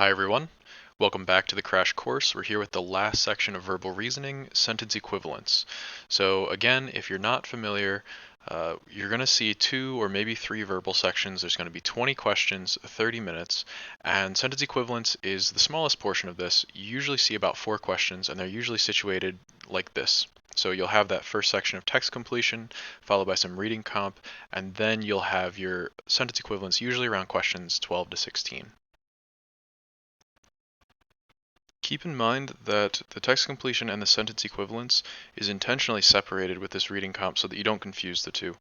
Hi everyone, welcome back to the crash course. We're here with the last section of verbal reasoning, sentence equivalence. So again, if you're not familiar, you're going to see two or maybe three verbal sections. There's going to be 20 questions, 30 minutes, and sentence equivalence is the smallest portion of this. You usually see about 4 questions, and they're usually situated like this. So you'll have that first section of text completion, followed by some reading comp, and then you'll have your sentence equivalence usually around questions 12 to 16. Keep in mind that the text completion and the sentence equivalence is intentionally separated with this reading comp so that you don't confuse the two.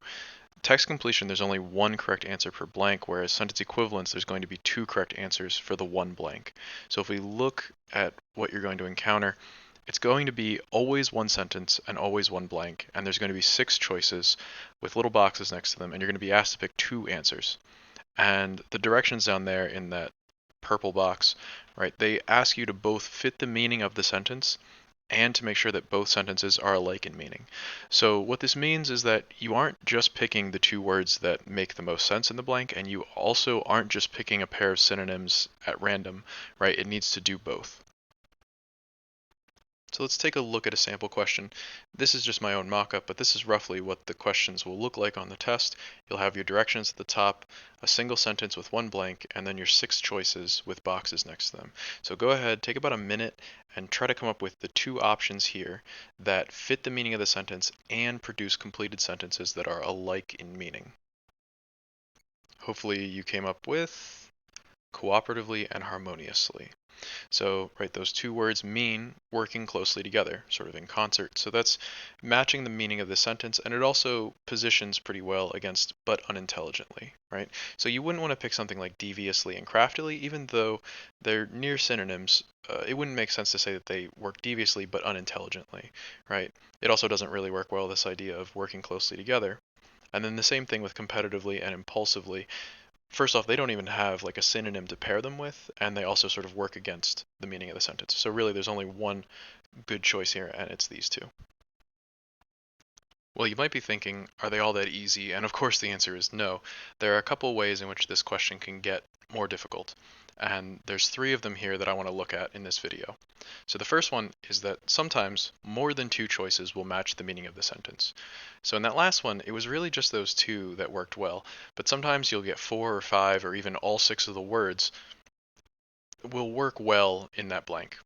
Text completion, there's only one correct answer per blank, whereas sentence equivalence, there's going to be two correct answers for the one blank. So if we look at what you're going to encounter, it's going to be always one sentence and always one blank, and there's going to be 6 choices with little boxes next to them, and you're going to be asked to pick 2 answers. And the directions down there in that purple box, right, they ask you to both fit the meaning of the sentence and to make sure that both sentences are alike in meaning. So what this means is that you aren't just picking the 2 words that make the most sense in the blank, and you also aren't just picking a pair of synonyms at random, right? It needs to do both. So let's take a look at a sample question. This is just my own mock-up, but this is roughly what the questions will look like on the test. You'll have your directions at the top, a single sentence with one blank, and then your 6 choices with boxes next to them. So go ahead, take about a minute, and try to come up with the 2 options here that fit the meaning of the sentence and produce completed sentences that are alike in meaning. Hopefully you came up with cooperatively and harmoniously. So, right, those 2 words mean working closely together, sort of in concert. So that's matching the meaning of the sentence, and it also positions pretty well against but unintelligently, right? So you wouldn't want to pick something like deviously and craftily, even though they're near synonyms. It wouldn't make sense to say that they work deviously but unintelligently, right? It also doesn't really work well, this idea of working closely together. And then the same thing with competitively and impulsively. First off, they don't even have like a synonym to pair them with, and they also sort of work against the meaning of the sentence. So really, there's only one good choice here, and it's these 2. Well, you might be thinking, are they all that easy? And of course, the answer is no. There are a couple ways in which this question can get more difficult, and there's 3 of them here that I want to look at in this video. So the first one is that sometimes more than 2 choices will match the meaning of the sentence. So in that last one, it was really just those 2 that worked well, but sometimes you'll get 4 or 5 or even all 6 of the words will work well in that blank.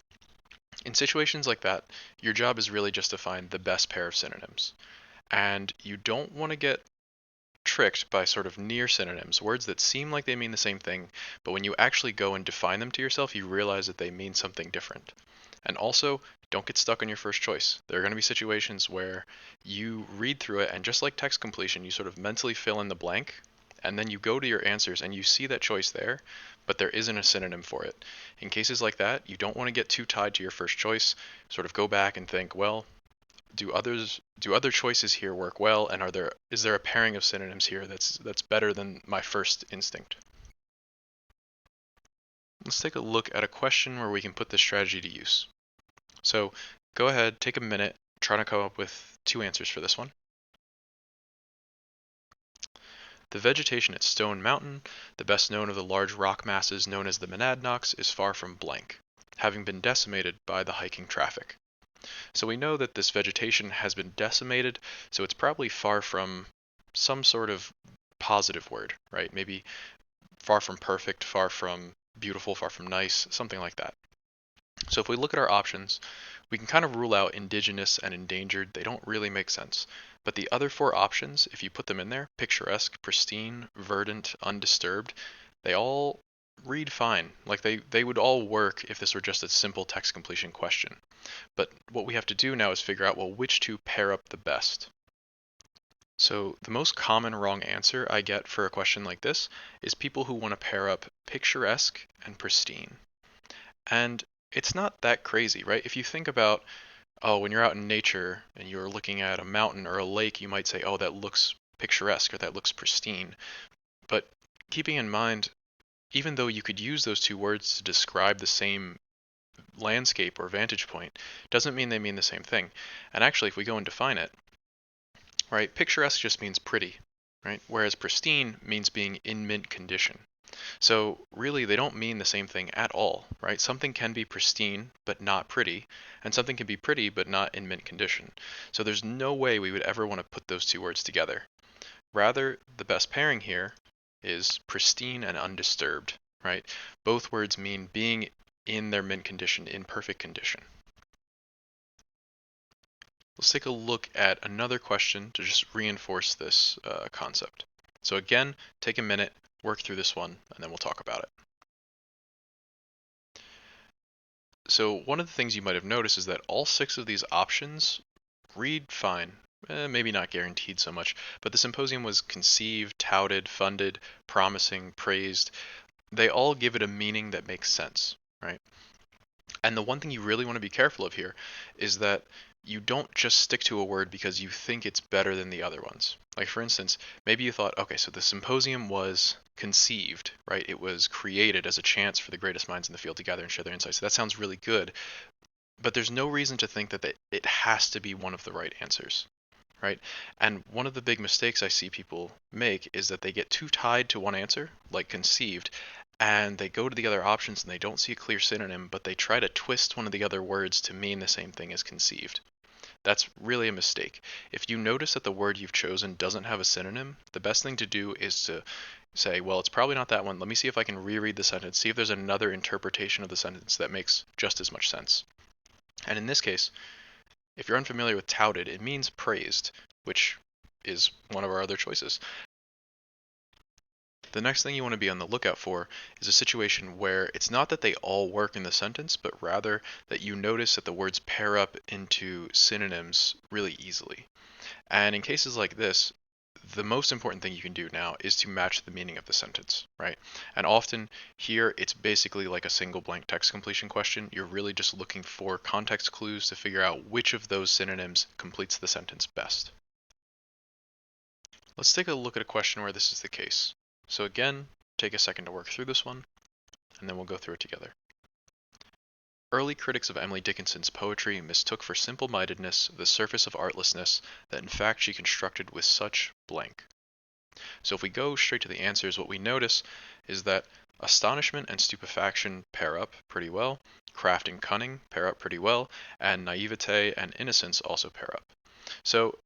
In situations like that, your job is really just to find the best pair of synonyms. And you don't want to get tricked by sort of near synonyms, words that seem like they mean the same thing, but when you actually go and define them to yourself, you realize that they mean something different. And also, don't get stuck on your first choice. There are going to be situations where you read through it, and just like text completion, you sort of mentally fill in the blank, and then you go to your answers and you see that choice there, but there isn't a synonym for it. In cases like that, you don't want to get too tied to your first choice. Sort of go back and think, well, do other choices here work well, and is there a pairing of synonyms here that's better than my first instinct? Let's take a look at a question where we can put this strategy to use. So go ahead, take a minute, try to come up with 2 answers for this one. The vegetation at Stone Mountain, the best known of the large rock masses known as the monadnocks, is far from blank, having been decimated by the hiking traffic. So we know that this vegetation has been decimated, so it's probably far from some sort of positive word, right? Maybe far from perfect, far from beautiful, far from nice, something like that. So if we look at our options, we can kind of rule out indigenous and endangered. They don't really make sense. But the other 4 options, if you put them in there, picturesque, pristine, verdant, undisturbed, they all read fine. Like they would all work if this were just a simple text completion question. But what we have to do now is figure out, well, which 2 pair up the best. So the most common wrong answer I get for a question like this is people who want to pair up picturesque and pristine. And it's not that crazy, right? If you think about, oh, when you're out in nature and you're looking at a mountain or a lake, you might say, oh, that looks picturesque or that looks pristine. But keeping in mind, even though you could use those 2 words to describe the same landscape or vantage point, doesn't mean they mean the same thing. And actually, if we go and define it, right, picturesque just means pretty, right? Whereas pristine means being in mint condition. So really, they don't mean the same thing at all, right? Something can be pristine but not pretty, and something can be pretty but not in mint condition. So there's no way we would ever want to put those two words together. Rather, the best pairing here is pristine and undisturbed, right? Both words mean being in their mint condition, in perfect condition. Let's take a look at another question to just reinforce this concept. So again, take a minute, work through this one, and then we'll talk about it. So one of the things you might have noticed is that all 6 of these options read fine. Maybe not guaranteed so much, but the symposium was conceived, touted, funded, promising, praised. They all give it a meaning that makes sense, right? And the one thing you really want to be careful of here is that you don't just stick to a word because you think it's better than the other ones. Like, for instance, maybe you thought, okay, so the symposium was conceived, right? It was created as a chance for the greatest minds in the field to gather and share their insights. So that sounds really good, but there's no reason to think that it has to be one of the right answers, right? And one of the big mistakes I see people make is that they get too tied to one answer, like conceived, and they go to the other options and they don't see a clear synonym, but they try to twist one of the other words to mean the same thing as conceived. That's really a mistake. If you notice that the word you've chosen doesn't have a synonym, the best thing to do is to say, well, it's probably not that one. Let me see if I can reread the sentence, see if there's another interpretation of the sentence that makes just as much sense. And in this case, if you're unfamiliar with touted, it means praised, which is one of our other choices. The next thing you want to be on the lookout for is a situation where it's not that they all work in the sentence, but rather that you notice that the words pair up into synonyms really easily. And in cases like this, the most important thing you can do now is to match the meaning of the sentence, right? And often here it's basically like a single blank text completion question. You're really just looking for context clues to figure out which of those synonyms completes the sentence best. Let's take a look at a question where this is the case. So again, take a second to work through this one, and then we'll go through it together. Early critics of Emily Dickinson's poetry mistook for simple-mindedness the surface of artlessness that in fact she constructed with such blank. So if we go straight to the answers, what we notice is that astonishment and stupefaction pair up pretty well, craft and cunning pair up pretty well, and naivete and innocence also pair up. So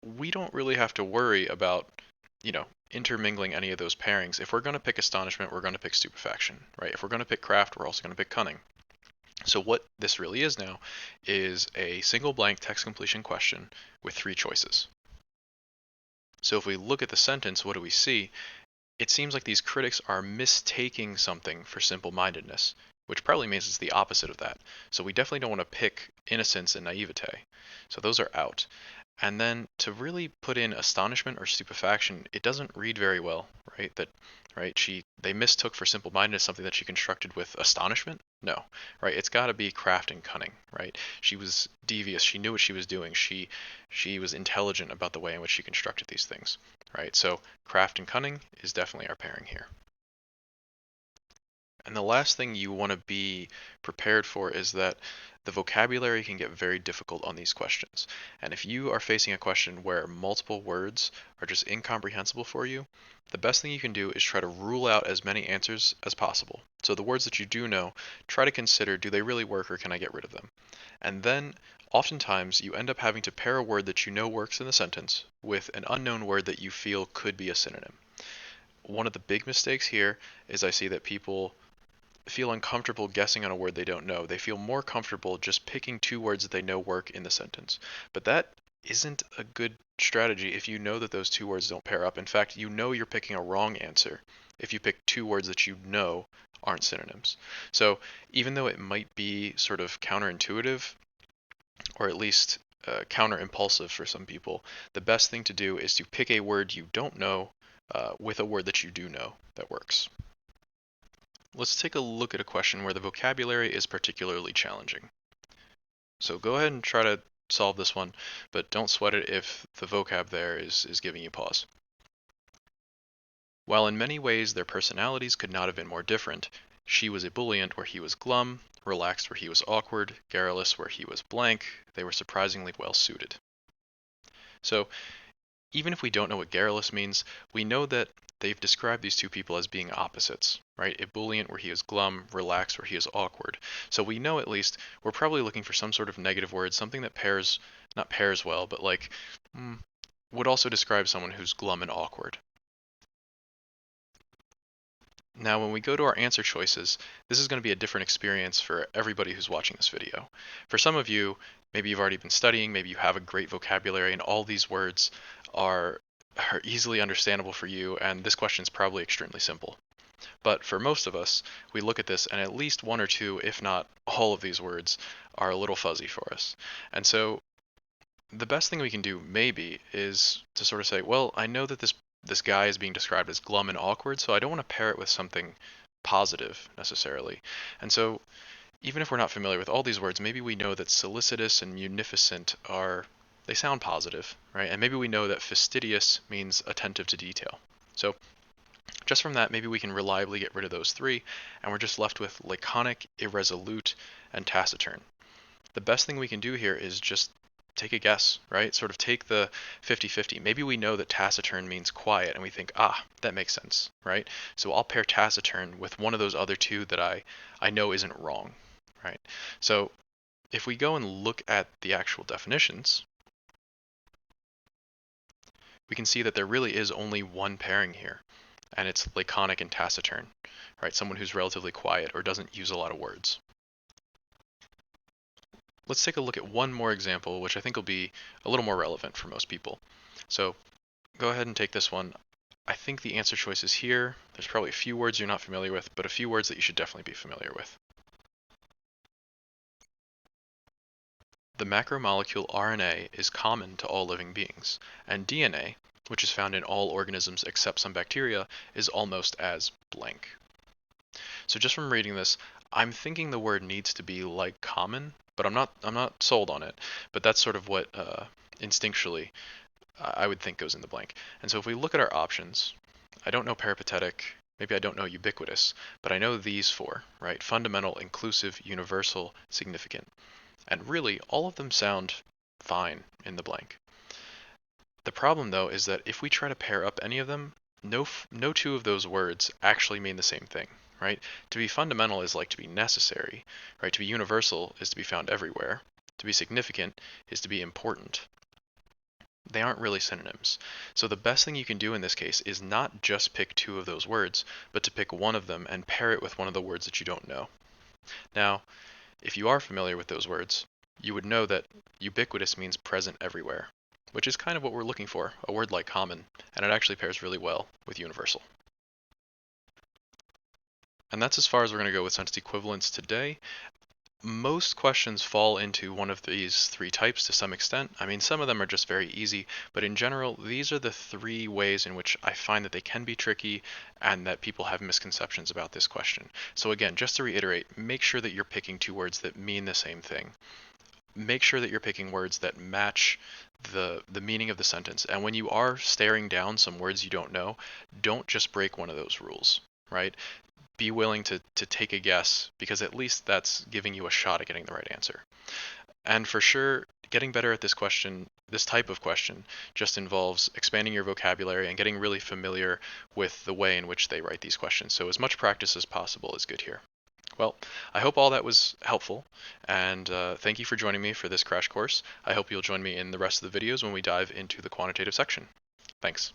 we don't really have to worry about, intermingling any of those pairings. If we're going to pick astonishment, we're going to pick stupefaction, right? If we're going to pick craft, we're also going to pick cunning. So what this really is now is a single blank text completion question with 3 choices. So if we look at the sentence, what do we see? It seems like these critics are mistaking something for simple-mindedness, which probably means it's the opposite of that. So we definitely don't want to pick innocence and naivete. So those are out. And then to really put in astonishment or stupefaction, it doesn't read very well, right? They mistook for simple-mindedness something that she constructed with astonishment. No, right? It's got to be craft and cunning, right? She was devious. She knew what she was doing. She was intelligent about the way in which she constructed these things, right? So craft and cunning is definitely our pairing here. And the last thing you want to be prepared for is that the vocabulary can get very difficult on these questions. And if you are facing a question where multiple words are just incomprehensible for you, the best thing you can do is try to rule out as many answers as possible. So the words that you do know, try to consider, do they really work or can I get rid of them? And then oftentimes you end up having to pair a word that you know works in the sentence with an unknown word that you feel could be a synonym. One of the big mistakes here is I see that people feel uncomfortable guessing on a word they don't know. They feel more comfortable just picking 2 words that they know work in the sentence. But that isn't a good strategy if you know that those 2 words don't pair up. In fact, you know you're picking a wrong answer if you pick 2 words that you know aren't synonyms. So even though it might be sort of counterintuitive, or at least counter-impulsive for some people, the best thing to do is to pick a word you don't know with a word that you do know that works. Let's take a look at a question where the vocabulary is particularly challenging. So go ahead and try to solve this one, but don't sweat it if the vocab there is giving you pause. While in many ways their personalities could not have been more different, she was ebullient where he was glum, relaxed where he was awkward, garrulous where he was blank, they were surprisingly well suited. So even if we don't know what garrulous means, we know that they've described these two people as being opposites, right? Ebullient where he is glum, relaxed where he is awkward. So we know at least we're probably looking for some sort of negative word, something that pairs, not pairs well, but like would also describe someone who's glum and awkward. Now, when we go to our answer choices, this is going to be a different experience for everybody who's watching this video. For some of you, maybe you've already been studying, maybe you have a great vocabulary, and all these words are, are easily understandable for you, and this question is probably extremely simple. But for most of us, we look at this, and at least one or two, if not all of these words, are a little fuzzy for us. And so the best thing we can do maybe is to sort of say, well, I know that this guy is being described as glum and awkward, so I don't want to pair it with something positive necessarily. And so even if we're not familiar with all these words, maybe we know that solicitous and munificent are they sound positive, right? And maybe we know that fastidious means attentive to detail. So just from that, maybe we can reliably get rid of those three, and we're just left with laconic, irresolute, and taciturn. The best thing we can do here is just take a guess, right? Sort of take the 50-50. Maybe we know that taciturn means quiet, and we think, that makes sense, right? So I'll pair taciturn with one of those other two that I know isn't wrong, right? So if we go and look at the actual definitions, we can see that there really is only one pairing here, and it's laconic and taciturn, right? Someone who's relatively quiet or doesn't use a lot of words. Let's take a look at one more example, which I think will be a little more relevant for most people. So go ahead and take this one. I think the answer choice is here. There's probably a few words you're not familiar with, but a few words that you should definitely be familiar with. The macromolecule RNA is common to all living beings, and DNA, which is found in all organisms except some bacteria, is almost as blank. So just from reading this, I'm thinking the word needs to be like common, but I'm not sold on it. But that's sort of what instinctually I would think goes in the blank. And so if we look at our options, I don't know peripatetic, maybe I don't know ubiquitous, but I know these four, right? Fundamental, inclusive, universal, significant. And really, all of them sound fine in the blank. The problem though is that if we try to pair up any of them, no two of those words actually mean the same thing, right? To be fundamental is like to be necessary, right? To be universal is to be found everywhere. To be significant is to be important. They aren't really synonyms. So the best thing you can do in this case is not just pick two of those words, but to pick one of them and pair it with one of the words that you don't know. Now, if you are familiar with those words, you would know that ubiquitous means present everywhere, which is kind of what we're looking for, a word like common, and it actually pairs really well with universal. And that's as far as we're going to go with sentence equivalence today. Most questions fall into one of these three types to some extent. I mean, some of them are just very easy, but in general, these are the three ways in which I find that they can be tricky and that people have misconceptions about this question. So again, just to reiterate, make sure that you're picking two words that mean the same thing. Make sure that you're picking words that match the meaning of the sentence. And when you are staring down some words you don't know, don't just break one of those rules, right? Be willing to take a guess, because at least that's giving you a shot at getting the right answer. And for sure, getting better at this question, this type of question, just involves expanding your vocabulary and getting really familiar with the way in which they write these questions. So as much practice as possible is good here. Well, I hope all that was helpful, and thank you for joining me for this crash course. I hope you'll join me in the rest of the videos when we dive into the quantitative section. Thanks.